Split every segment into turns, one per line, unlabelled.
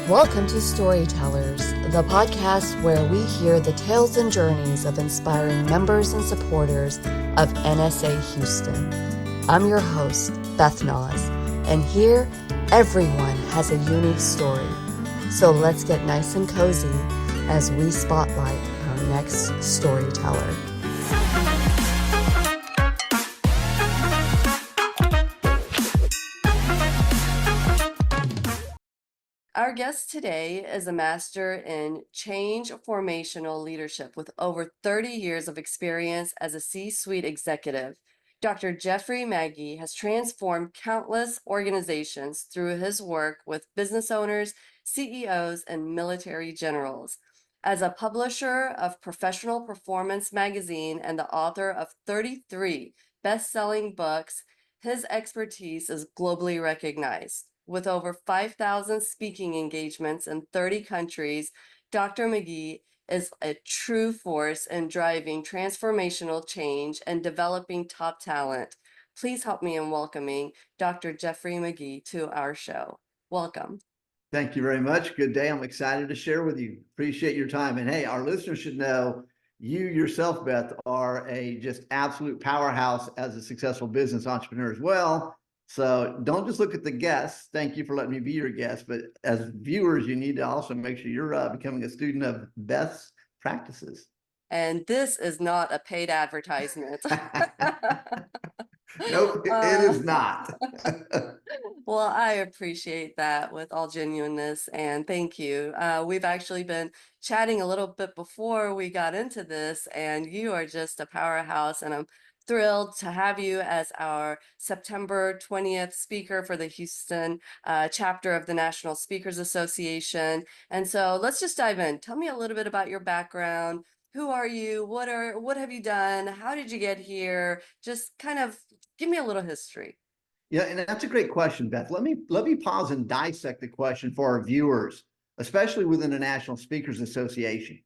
Welcome to Storytellers, the podcast where we hear the tales and journeys of inspiring members and supporters of NSA Houston. I'm your host, Beth Nas, and here everyone has a unique story. So let's get nice and cozy as we spotlight our next storyteller. Our guest today is a master in change formational leadership with over 30 years of experience as a C-suite executive. Dr. Jeffrey Magee has transformed countless organizations through his work with business owners, CEOs, and military generals. As a publisher of Professional Performance magazine and the author of 33 best-selling books, his expertise is globally recognized. With over 5,000 speaking engagements in 30 countries, Dr. Magee is a true force in driving transformational change and developing top talent. Please help me in welcoming Dr. Jeffrey Magee to our show. Welcome.
Thank you very much. Good day. I'm excited to share with you. Appreciate your time. And hey, our listeners should know you yourself, Beth, are a just absolute powerhouse as a successful business entrepreneur as well. So don't just look at the guests. Thank you for letting me be your guest. But as viewers, you need to also make sure you're becoming a student of Beth's practices.
And this is not a paid advertisement.
Nope, it is not.
Well, I appreciate that with all genuineness, and thank you. We've actually been chatting a little bit before we got into this, and you are just a powerhouse, and I'm thrilled to have you as our September 20th speaker for the Houston chapter of the National Speakers Association. And so let's just dive in. Tell me a little bit about your background. Who are you? What have you done? How did you get here? Just kind of give me a little history.
Yeah, and that's a great question, Beth. Let me pause and dissect the question for our viewers, especially within the National Speakers Association.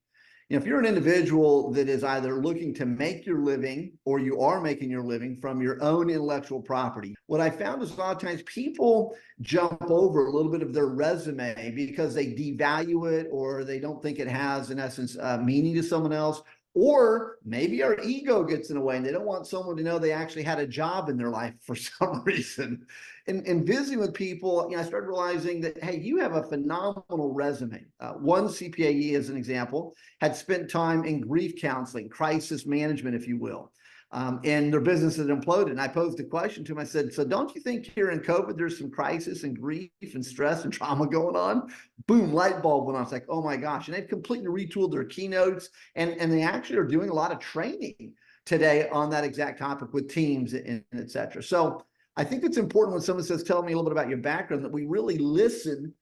If you're an individual that is either looking to make your living or you are making your living from your own intellectual property, what I found is a lot of times people jump over a little bit of their resume because they devalue it or they don't think it has, in essence, meaning to someone else. Or maybe our ego gets in the way and they don't want someone to know they actually had a job in their life for some reason. And visiting with people, I started realizing that, hey, you have a phenomenal resume. One CPAE, as an example, had spent time in grief counseling, crisis management, if you will. And their business had imploded. And I posed a question to him. I said, so don't you think here in COVID, there's some crisis and grief and stress and trauma going on? Boom, light bulb went on. It's like, oh my gosh. And they've completely retooled their keynotes. And they actually are doing a lot of training today on that exact topic with teams and et cetera. So I think it's important when someone says, tell me a little bit about your background, that we really listen.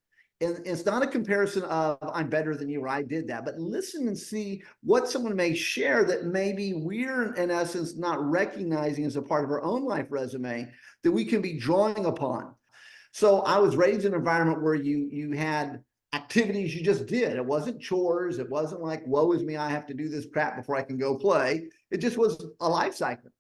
And it's not a comparison of I'm better than you or I did that, but listen and see what someone may share that maybe we're in essence not recognizing as a part of our own life resume that we can be drawing upon. So I was raised in an environment where you had activities you just did. It wasn't chores. It wasn't like, woe is me, I have to do this crap before I can go play. It just was a life cycle.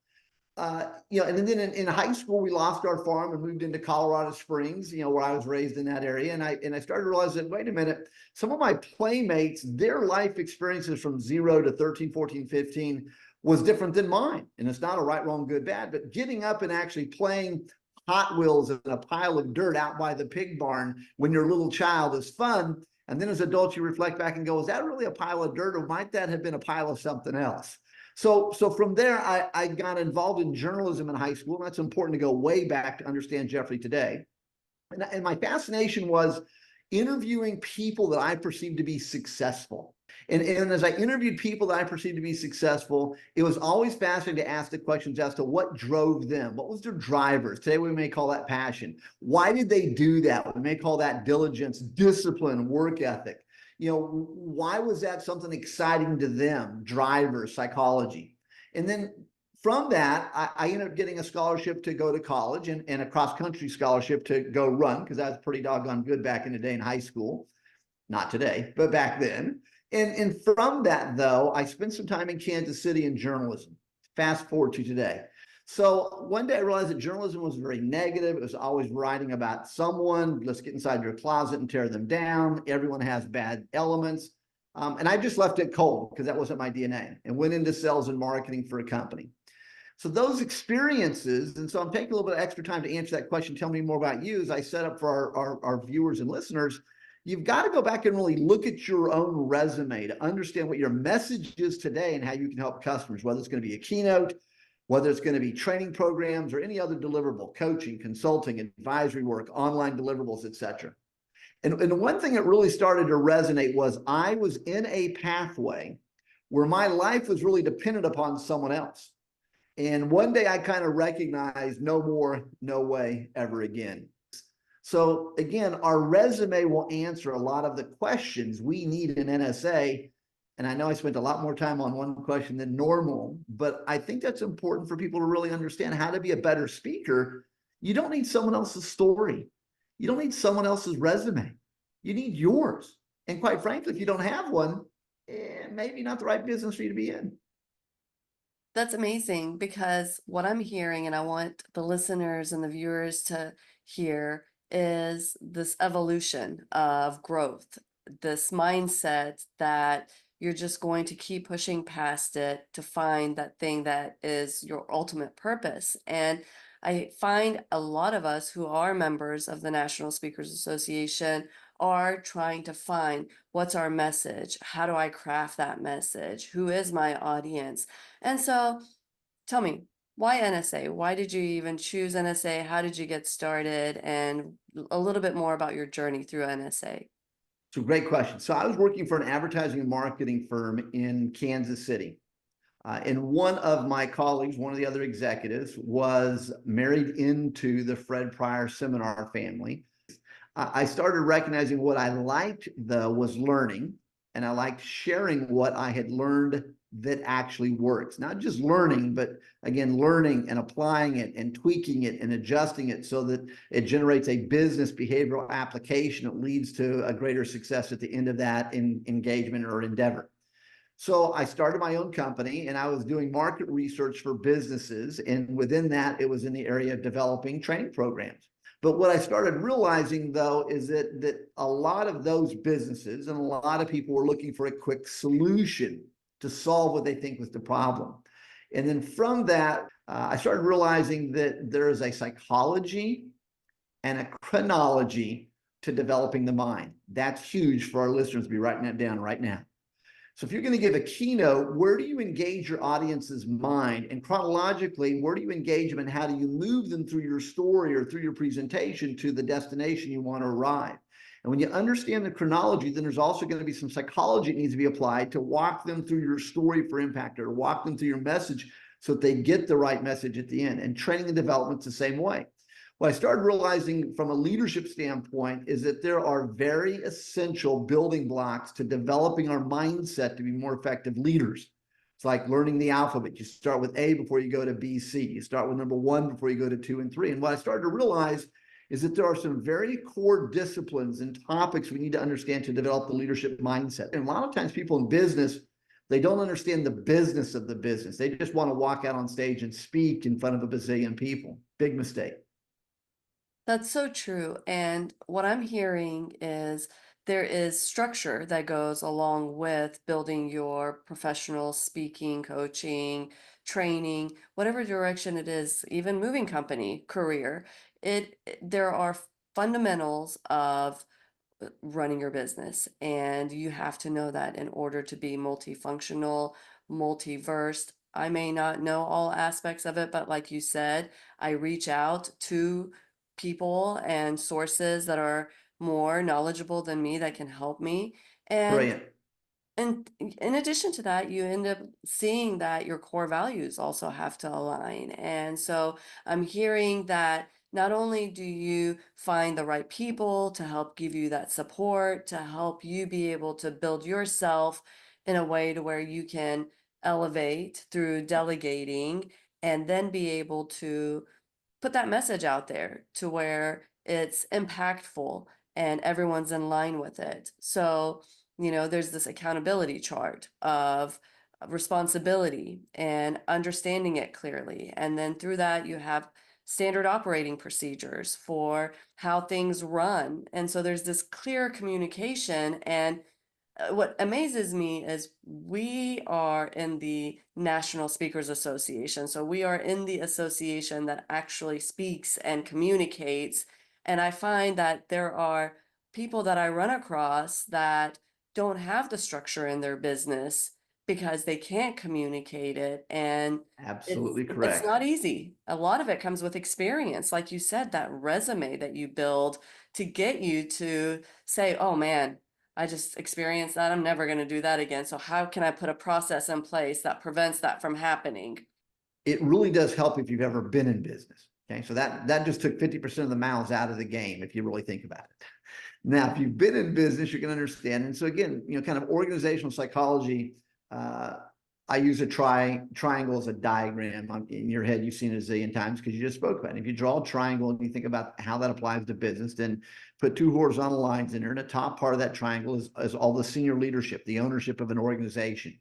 And then in high school, we lost our farm and moved into Colorado Springs, where I was raised in that area. And I started realizing, wait a minute, some of my playmates, their life experiences from 0 to 13, 14, 15 was different than mine. And it's not a right, wrong, good, bad, but getting up and actually playing Hot Wheels in a pile of dirt out by the pig barn when you're a little child is fun. And then as adults, you reflect back and go, is that really a pile of dirt, or might that have been a pile of something else? So from there, I got involved in journalism in high school. And that's important to go way back to understand Jeffrey today. And my fascination was interviewing people that I perceived to be successful. And as I interviewed people that I perceived to be successful, it was always fascinating to ask the questions as to what drove them. What was their drivers? Today, we may call that passion. Why did they do that? We may call that diligence, discipline, work ethic. Why was that something exciting to them? Drivers, psychology. And then from that, I ended up getting a scholarship to go to college and a cross-country scholarship to go run, because I was pretty doggone good back in the day in high school. Not today, but back then. And from that, though, I spent some time in Kansas City in journalism. Fast forward to today. So one day I realized that journalism was very negative. It was always writing about someone. Let's get inside your closet and tear them down. Everyone has bad elements. And I just left it cold because that wasn't my DNA and went into sales and marketing for a company. So those experiences, and so I'm taking a little bit of extra time to answer that question. Tell me more about you as I set up for our viewers and listeners. You've got to go back and really look at your own resume to understand what your message is today and how you can help customers, whether it's going to be a keynote, whether it's going to be training programs or any other deliverable, coaching, consulting, advisory work, online deliverables, etc. And one thing that really started to resonate was I was in a pathway where my life was really dependent upon someone else. And one day I kind of recognized no more, no way ever again. So again, our resume will answer a lot of the questions we need in NSA. And I know I spent a lot more time on one question than normal, but I think that's important for people to really understand how to be a better speaker. You don't need someone else's story. You don't need someone else's resume. You need yours. And quite frankly, if you don't have one, maybe not the right business for you to be in.
That's amazing because what I'm hearing, and I want the listeners and the viewers to hear, is this evolution of growth, this mindset that you're just going to keep pushing past it to find that thing that is your ultimate purpose. And I find a lot of us who are members of the National Speakers Association are trying to find what's our message? How do I craft that message? Who is my audience? And so tell me, why NSA? Why did you even choose NSA? How did you get started? And a little bit more about your journey through NSA.
It's a great question. So I was working for an advertising and marketing firm in Kansas City. And one of my colleagues, one of the other executives, was married into the Fred Pryor seminar family. I started recognizing what I liked, though, was learning, and I liked sharing what I had learned that actually works. Not just learning, but again, learning and applying it and tweaking it and adjusting it so that it generates a business behavioral application that leads to a greater success at the end of that engagement or endeavor. So I started my own company and I was doing market research for businesses. And within that, it was in the area of developing training programs. But what I started realizing, though, is that a lot of those businesses and a lot of people were looking for a quick solution to solve what they think was the problem. And then from that, I started realizing that there is a psychology and a chronology to developing the mind. That's huge for our listeners to be writing that down right now. So if you're going to give a keynote, where do you engage your audience's mind? And chronologically, where do you engage them and how do you move them through your story or through your presentation to the destination you want to arrive? And when you understand the chronology, then there's also going to be some psychology that needs to be applied to walk them through your story for impact or walk them through your message so that they get the right message at the end. And training and development's the same way. What I started realizing from a leadership standpoint is that there are very essential building blocks to developing our mindset to be more effective leaders. It's like learning the alphabet. You start with A before you go to B, C. You start with number 1 before you go to 2 and 3. And what I started to realize is that there are some very core disciplines and topics we need to understand to develop the leadership mindset. And a lot of times people in business, they don't understand the business of the business. They just want to walk out on stage and speak in front of a bazillion people. Big mistake.
That's so true. And what I'm hearing is there is structure that goes along with building your professional speaking, coaching, training, whatever direction it is, even moving company career. There are fundamentals of running your business, and you have to know that in order to be multifunctional, multiversed. I may not know all aspects of it, but like you said, I reach out to people and sources that are more knowledgeable than me that can help me. And
Brilliant.
and in addition to that, you end up seeing that your core values also have to align. And so I'm hearing that not only do you find the right people to help give you that support, to help you be able to build yourself in a way to where you can elevate through delegating and then be able to put that message out there to where it's impactful and everyone's in line with it. So, there's this accountability chart of responsibility and understanding it clearly. And then through that, you have standard operating procedures for how things run. And so there's this clear communication. And what amazes me is we are in the National Speakers Association. So we are in the association that actually speaks and communicates. And I find that there are people that I run across that don't have the structure in their business because they can't communicate it. And
Absolutely
it's
correct.
not easy. A lot of it comes with experience. Like you said, that resume that you build to get you to say, oh man, I just experienced that. I'm never going to do that again. So how can I put a process in place that prevents that from happening?
It really does help if you've ever been in business. Okay, so that just took 50% of the mouths out of the game if you really think about it. Now, if you've been in business, you can understand. And so again, kind of organizational psychology. I use a triangle as a diagram. In your head, you've seen it a zillion times because you just spoke about it. If you draw a triangle and you think about how that applies to business, then put two horizontal lines in there. And the top part of that triangle is all the senior leadership, the ownership of an organization.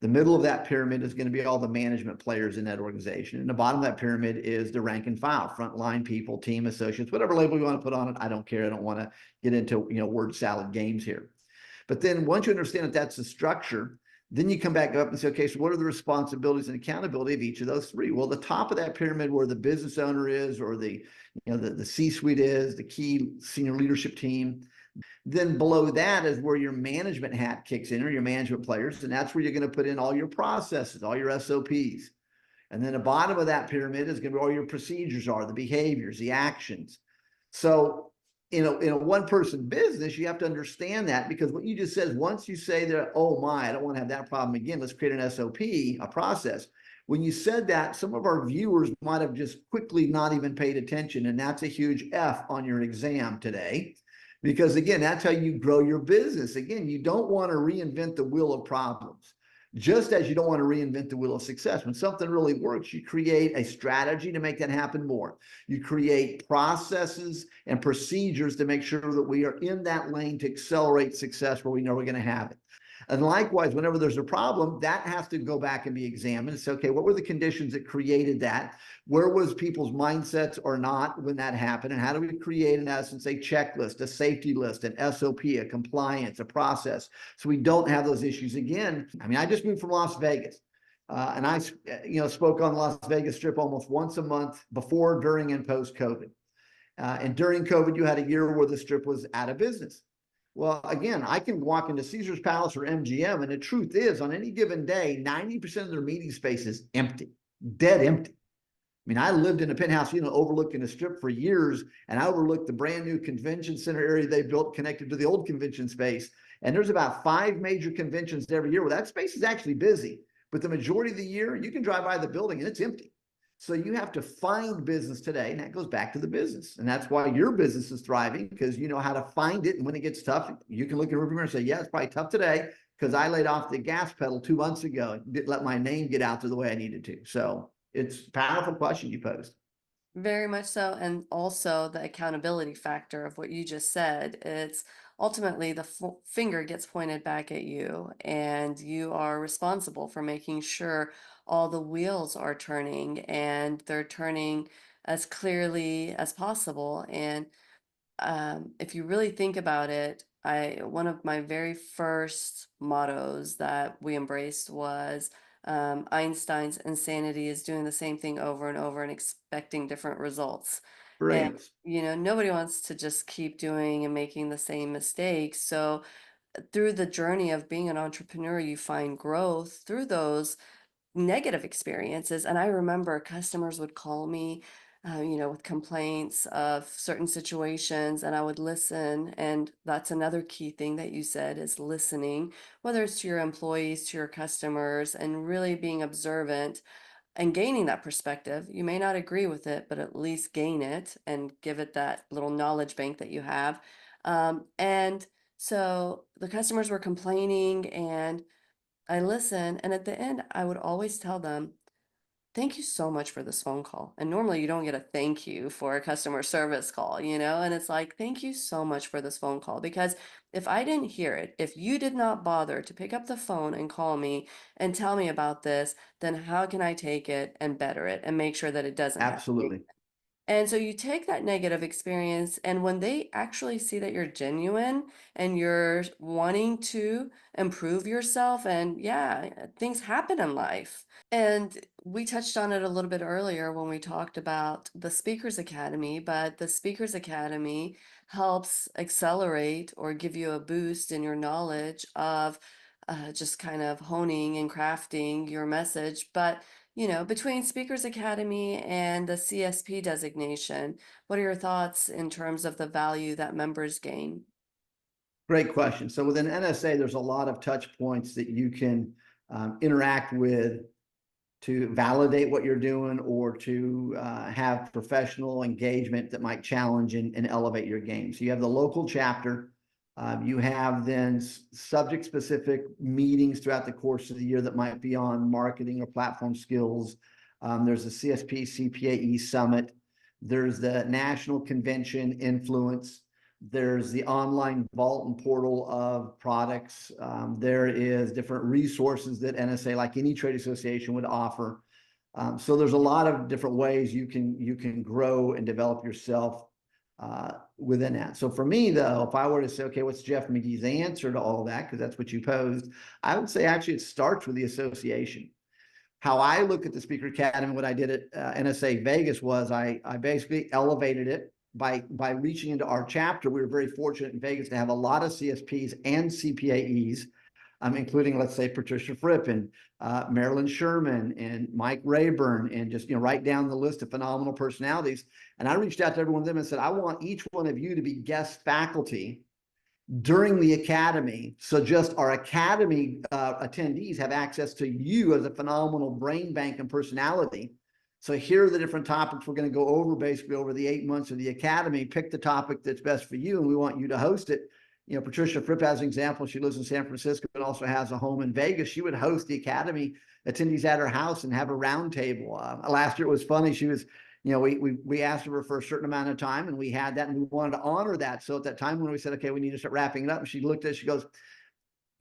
The middle of that pyramid is going to be all the management players in that organization. And the bottom of that pyramid is the rank and file, frontline people, team associates, whatever label you want to put on it. I don't care. I don't want to get into word salad games here. But then once you understand that that's the structure, then you come back up and say, okay, so what are the responsibilities and accountability of each of those three? Well, the top of that pyramid where the business owner is, or the C-suite is, the key senior leadership team. Then below that is where your management hat kicks in, or your management players. And that's where you're going to put in all your processes, all your SOPs. And then the bottom of that pyramid is going to be all your procedures are, the behaviors, the actions. So in a one person business, you have to understand that, because what you just said is, once you say that, oh my, I don't want to have that problem again, let's create an SOP, a process. When you said that, some of our viewers might have just quickly not even paid attention. And that's a huge F on your exam today. Because again, that's how you grow your business. Again, you don't want to reinvent the wheel of problems, just as you don't want to reinvent the wheel of success. When something really works, you create a strategy to make that happen more. You create processes and procedures to make sure that we are in that lane to accelerate success where we know we're going to have it. And likewise, whenever there's a problem, that has to go back and be examined. It's okay, what were the conditions that created that? Where was people's mindsets or not when that happened? And how do we create, in essence, a checklist, a safety list, an SOP, a compliance, a process, so we don't have those issues again? I mean, I just moved from Las Vegas. And I, spoke on the Las Vegas Strip almost once a month before, during, and post COVID. And during COVID, you had a year where the Strip was out of business. Well, again, I can walk into Caesar's Palace or MGM, and the truth is, on any given day, 90% of their meeting space is empty, dead empty. I mean, I lived in a penthouse, overlooking the Strip for years, and I overlooked the brand new convention center area they built connected to the old convention space. And there's about 5 major conventions every year where that space is actually busy. But the majority of the year, you can drive by the building and it's empty. So you have to find business today, and that goes back to the business. And that's why your business is thriving, because you know how to find it. And when it gets tough, you can look in the rearview mirror and say, yeah, it's probably tough today because I laid off the gas pedal 2 months ago and didn't let my name get out to the way I needed to. So it's a powerful question you posed.
Very much so. And also the accountability factor of what you just said. It's ultimately the finger gets pointed back at you, and you are responsible for making sure all the wheels are turning and they're turning as clearly as possible. And if you really think about it, one of my very first mottos that we embraced was Einstein's insanity is doing the same thing over and over and expecting different results. And
Great.
nobody wants to just keep doing and making the same mistakes. So through the journey of being an entrepreneur, you find growth through those negative experiences. And I remember customers would call me, with complaints of certain situations, and I would listen. And that's another key thing that you said is listening, whether it's to your employees, to your customers, and really being observant and gaining that perspective. You may not agree with it, but at least gain it and give it that little knowledge bank that you have. And so the customers were complaining, and I listened, and at the end, I would always tell them, Thank you so much for this phone call. And normally you don't get a thank you for a customer service call, And it's like, thank you so much for this phone call. Because if I didn't hear it, if you did not bother to pick up the phone and call me and tell me about this, then how can I take it and better it and make sure that it doesn't happen?
Absolutely.
And so you take that negative experience, and when they actually see that you're genuine and you're wanting to improve yourself, and yeah, things happen in life. And we touched on it a little bit earlier when we talked about the Speakers Academy, but the Speakers Academy helps accelerate or give you a boost in your knowledge of just kind of honing and crafting your message. But between Speakers Academy and the CSP designation, what are your thoughts in terms of the value that members gain?
Great question. So within NSA, there's a lot of touch points that you can interact with to validate what you're doing or to have professional engagement that might challenge and elevate your game. So you have the local chapter. You have then subject-specific meetings throughout the course of the year that might be on marketing or platform skills. There's the CSP CPAE Summit. There's the National Convention Influence. There's the online vault and portal of products. There is different resources that NSA, like any trade association, would offer. So there's a lot of different ways you can grow and develop yourself within that. So for me, though, if I were to say, okay, what's Jeff Magee's answer to all of that, because that's what you posed, I would say actually it starts with the association. How I look at the Speaker Academy, what I did at NSA Vegas was I basically elevated it by reaching into our chapter. We were very fortunate in Vegas to have a lot of CSPs and CPAEs, including, let's say, Patricia Fripp and Marilyn Sherman and Mike Rayburn, and just write down the list of phenomenal personalities. And I reached out to every one of them and said, I want each one of you to be guest faculty during the academy. So just our academy attendees have access to you as a phenomenal brain bank and personality. So here are the different topics we're going to go over basically over the 8 months of the academy. Pick the topic that's best for you, and we want you to host it. Patricia Fripp has an example. She lives in San Francisco and also has a home in Vegas. She would host the academy attendees at her house and have a round table. Last year it was funny. She was, we asked her for a certain amount of time, and we had that, and we wanted to honor that. So at that time when we said, okay, we need to start wrapping it up, and she looked at it, she goes,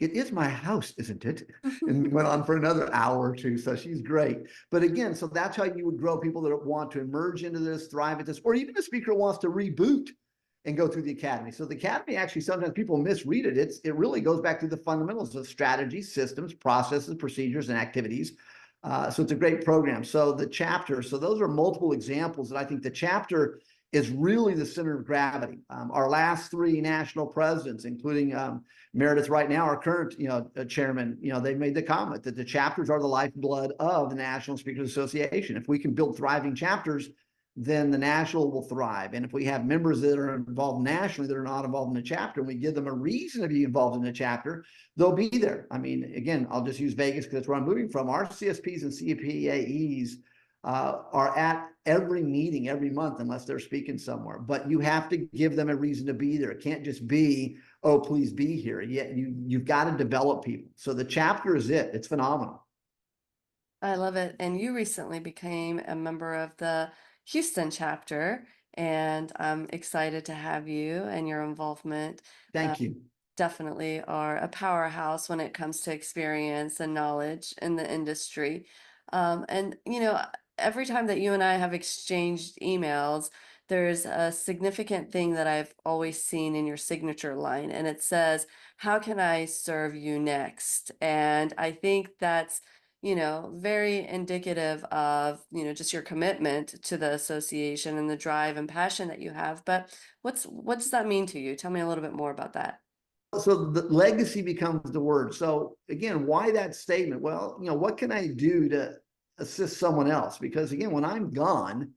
it is my house, isn't it? And went on for another hour or two. So she's great. But again, so that's how you would grow people that want to emerge into this, thrive at this, or even a speaker wants to reboot and go through the academy. So the academy, actually, sometimes people misread it. It really goes back to the fundamentals of strategy, systems, processes, procedures, and activities. So it's a great program. So the chapter, so those are multiple examples that I think the chapter is really the center of gravity. Our last three national presidents, including Meredith right now, our current chairman, they've made the comment that the chapters are the lifeblood of the National Speakers Association. If we can build thriving chapters, then the national will thrive. And if we have members that are involved nationally that are not involved in the chapter, and we give them a reason to be involved in the chapter, they'll be there. I mean, again, I'll just use Vegas because that's where I'm moving from. Our CSPs and CPAEs are at every meeting every month unless they're speaking somewhere. But you have to give them a reason to be there. It can't just be, oh, please be here. Yet you've got to develop people. So the chapter is it. It's phenomenal.
I love it. And you recently became a member of the Houston chapter, and I'm excited to have you and your involvement.
Thank you.
Definitely are a powerhouse when it comes to experience and knowledge in the industry. And, every time that you and I have exchanged emails, there's a significant thing that I've always seen in your signature line, and it says, how can I serve you next? And I think that's very indicative of, just your commitment to the association and the drive and passion that you have. But what does that mean to you? Tell me a little bit more about that.
So the legacy becomes the word. So again, why that statement? Well, what can I do to assist someone else? Because again, when I'm gone,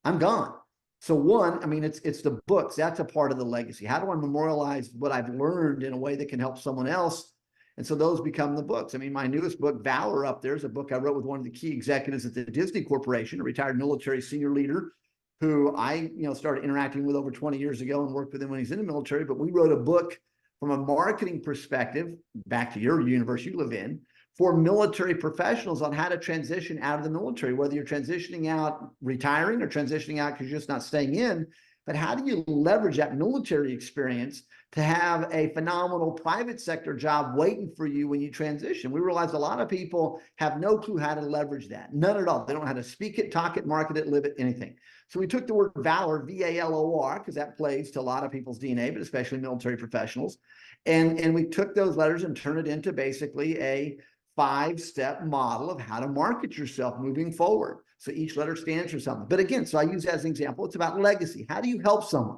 I'm gone. So one, I mean, it's the books. That's a part of the legacy. How do I memorialize what I've learned in a way that can help someone else? And so those become the books. I mean, my newest book, Valor, up there is a book I wrote with one of the key executives at the Disney Corporation, a retired military senior leader who I, started interacting with over 20 years ago and worked with him when he's in the military. But we wrote a book from a marketing perspective, back to your universe you live in, for military professionals on how to transition out of the military, whether you're transitioning out, retiring, or transitioning out because you're just not staying in. But how do you leverage that military experience to have a phenomenal private sector job waiting for you when you transition? We realize a lot of people have no clue how to leverage that. None at all. They don't know how to speak it, talk it, market it, live it, anything. So we took the word valor, VALOR, because that plays to a lot of people's DNA, but especially military professionals. And we took those letters and turned it into basically a 5-step model of how to market yourself moving forward. So each letter stands for something. But again, so I use that as an example. It's about legacy. How do you help someone?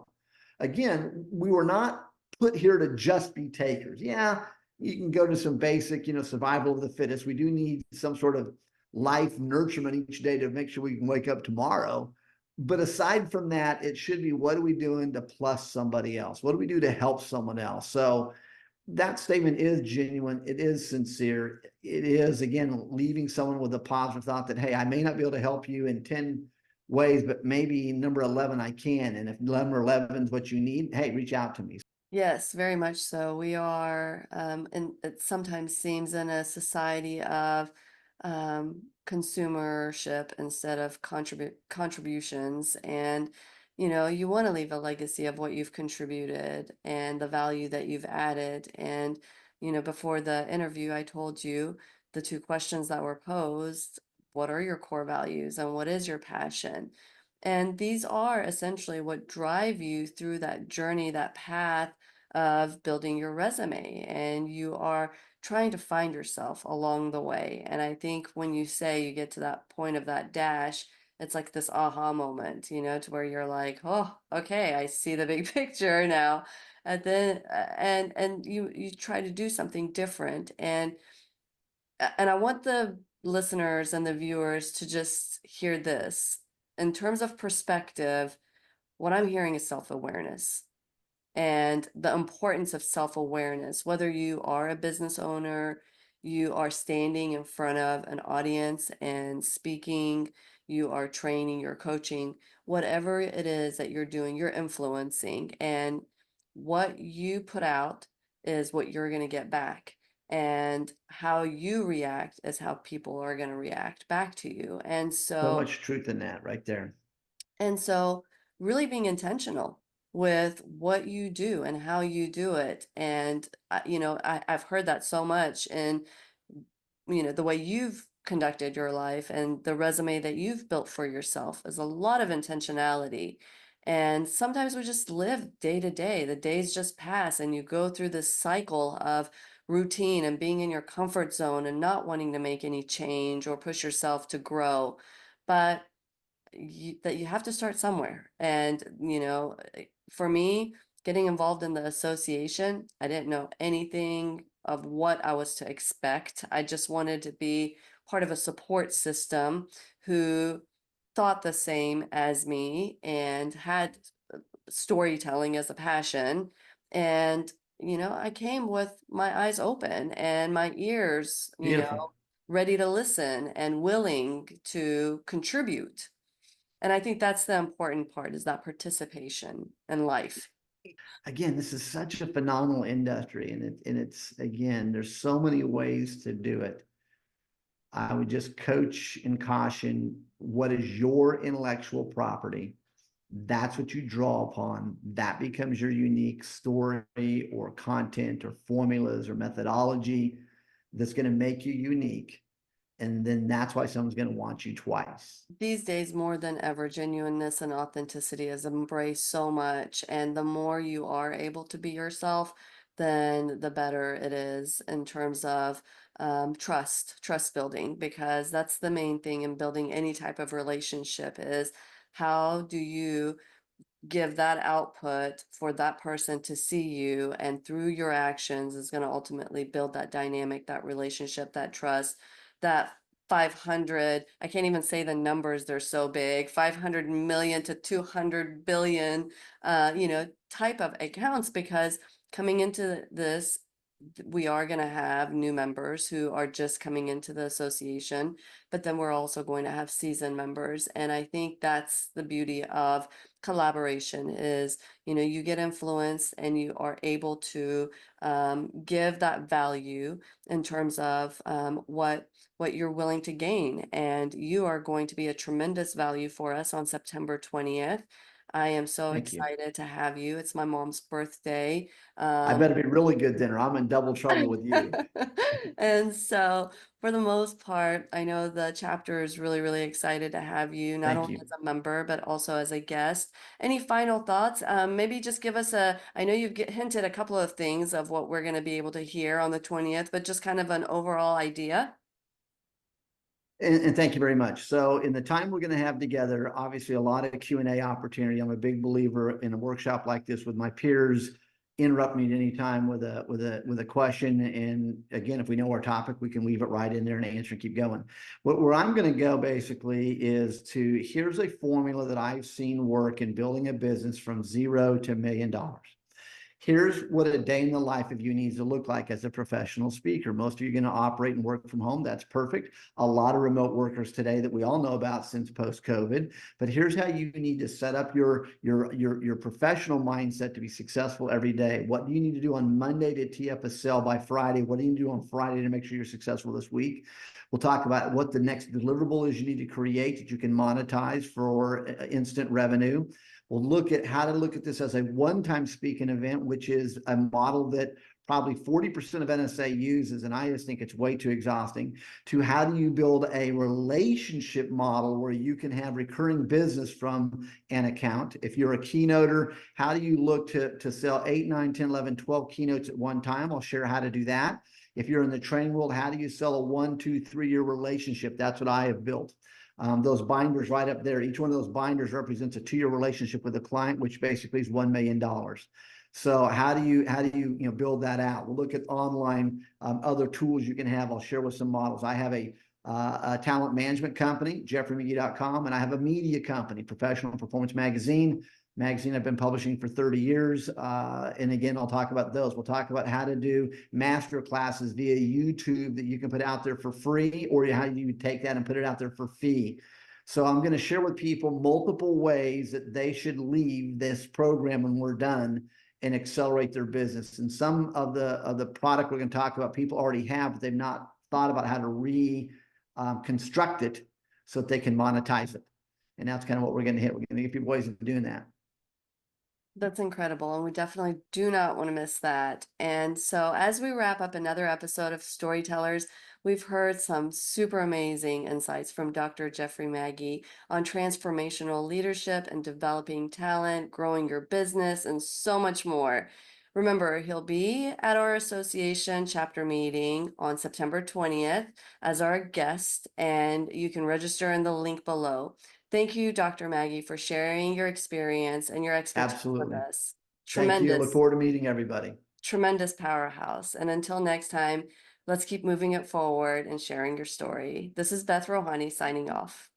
Again, we were not put here to just be takers. Yeah, you can go to some basic, survival of the fittest. We do need some sort of life nurturement each day to make sure we can wake up tomorrow. But aside from that, it should be, what are we doing to plus somebody else? What do we do to help someone else? So that statement is genuine. It is sincere. It is, again, leaving someone with a positive thought that, hey, I may not be able to help you in 10 ways, but maybe number 11 I can. And if number 11 is what you need, hey, reach out to me.
Yes, very much so. We are, and it sometimes seems in a society of consumership instead of contributions. And, you want to leave a legacy of what you've contributed and the value that you've added. And, before the interview, I told you the 2 questions that were posed. What are your core values and what is your passion? And these are essentially what drive you through that journey, that path of building your resume. And you are trying to find yourself along the way. And I think when you say you get to that point of that dash, it's like this aha moment, to where you're like, oh, okay, I see the big picture now. And then and you try to do something different. And I want the listeners and the viewers to just hear this. In terms of perspective, what I'm hearing is self-awareness and the importance of self-awareness. Whether you are a business owner, you are standing in front of an audience and speaking, you are training, you're coaching, whatever it is that you're doing, you're influencing. And what you put out is what you're going to get back. And how you react is how people are going to react back to you.
So much truth in that right there.
And so really being intentional with what you do and how you do it. And, I've heard that so much in, the way you've conducted your life and the resume that you've built for yourself is a lot of intentionality. And sometimes we just live day to day. The days just pass and you go through this cycle of routine and being in your comfort zone and not wanting to make any change or push yourself to grow. But that you have to start somewhere. And, for me, getting involved in the association, I didn't know anything of what I was to expect. I just wanted to be part of a support system who thought the same as me and had storytelling as a passion. And, I came with my eyes open and my ears,
Beautiful.
ready to listen and willing to contribute. And I think that's the important part, is that participation in life.
Again, this is such a phenomenal industry, and it's again, there's so many ways to do it. I would just coach and caution, what is your intellectual property? That's what you draw upon. That becomes your unique story or content or formulas or methodology that's going to make you unique. And then that's why someone's going to want you twice.
These days, more than ever, genuineness and authenticity is embraced so much. And the more you are able to be yourself, then the better it is in terms of trust building, because that's the main thing in building any type of relationship is how do you give that output for that person to see you, and through your actions is going to ultimately build that dynamic, that relationship, that trust, that 500, I can't even say the numbers, they're so big, 500 million to 200 billion type of accounts. Because coming into this, we are going to have new members who are just coming into the association, but then we're also going to have seasoned members. And I think that's the beauty of collaboration is, you get influence and you are able to give that value in terms of what you're willing to gain. And you are going to be a tremendous value for us on September 20th. I am so
Thank you.
excited to have you. It's my mom's birthday.
I better be really good dinner. I'm in double trouble with you.
And so, for the most part, I know the chapter is really, really excited to have you, not
Thank
only
you.
as a member, but also as a guest. Any final thoughts? Maybe just give us I know you've hinted a couple of things of what we're going to be able to hear on the 20th, but just kind of an overall idea.
And thank you very much. So in the time we're going to have together, obviously a lot of Q&A opportunity. I'm a big believer in a workshop like this with my peers. Interrupt me at any time with a question. And again, if we know our topic, we can weave it right in there and answer and keep going. Where I'm going to go basically is here's a formula that I've seen work in building a business from $0 to $1 million. Here's what a day in the life of you needs to look like as a professional speaker. Most of you are going to operate and work from home. That's perfect. A lot of remote workers today that we all know about since post-COVID. But here's how you need to set up your professional mindset to be successful every day. What do you need to do on Monday to tee up a sale by Friday? What do you need to do on Friday to make sure you're successful this week? We'll talk about what the next deliverable is you need to create that you can monetize for instant revenue. We'll look at how to look at this as a one-time speaking event, which is a model that probably 40% of NSA uses, and I just think it's way too exhausting, to how do you build a relationship model where you can have recurring business from an account. If you're a keynoter, how do you look to sell 8, 9, 10, 11, 12 keynotes at one time? I'll share how to do that. If you're in the training world, how do you sell a 1, 2, 3-year relationship? That's what I have built. Those binders right up there, each one of those binders represents a 2-year relationship with a client, which basically is $1 million. So how do you build that out? We'll look at online other tools you can have. I'll share with some models. I have a talent management company, jeffreymagee.com, and I have a media company, Professional Performance Magazine I've been publishing for 30 years. And again, I'll talk about those. We'll talk about how to do master classes via YouTube that you can put out there for free, or how you take that and put it out there for fee. So I'm going to share with people multiple ways that they should leave this program when we're done and accelerate their business. And some of the product we're going to talk about, people already have, but they've not thought about how to reconstruct it so that they can monetize it. And that's kind of what we're going to hit. We're going to give people ways of doing that.
That's incredible. And we definitely do not want to miss that. And so, as we wrap up another episode of Storytellers, we've heard some super amazing insights from Dr. Jeffrey Magee on transformational leadership and developing talent, growing your business, and so much more. Remember, he'll be at our association chapter meeting on September 20th as our guest, and you can register in the link below. Thank you, Dr. Magee, for sharing your experience and your expertise with
Absolutely.
us.
Thank you. Look
Tremendous,
forward to meeting everybody.
tremendous powerhouse. And until next time, let's keep moving it forward and sharing your story. This is Beth Rohani signing off.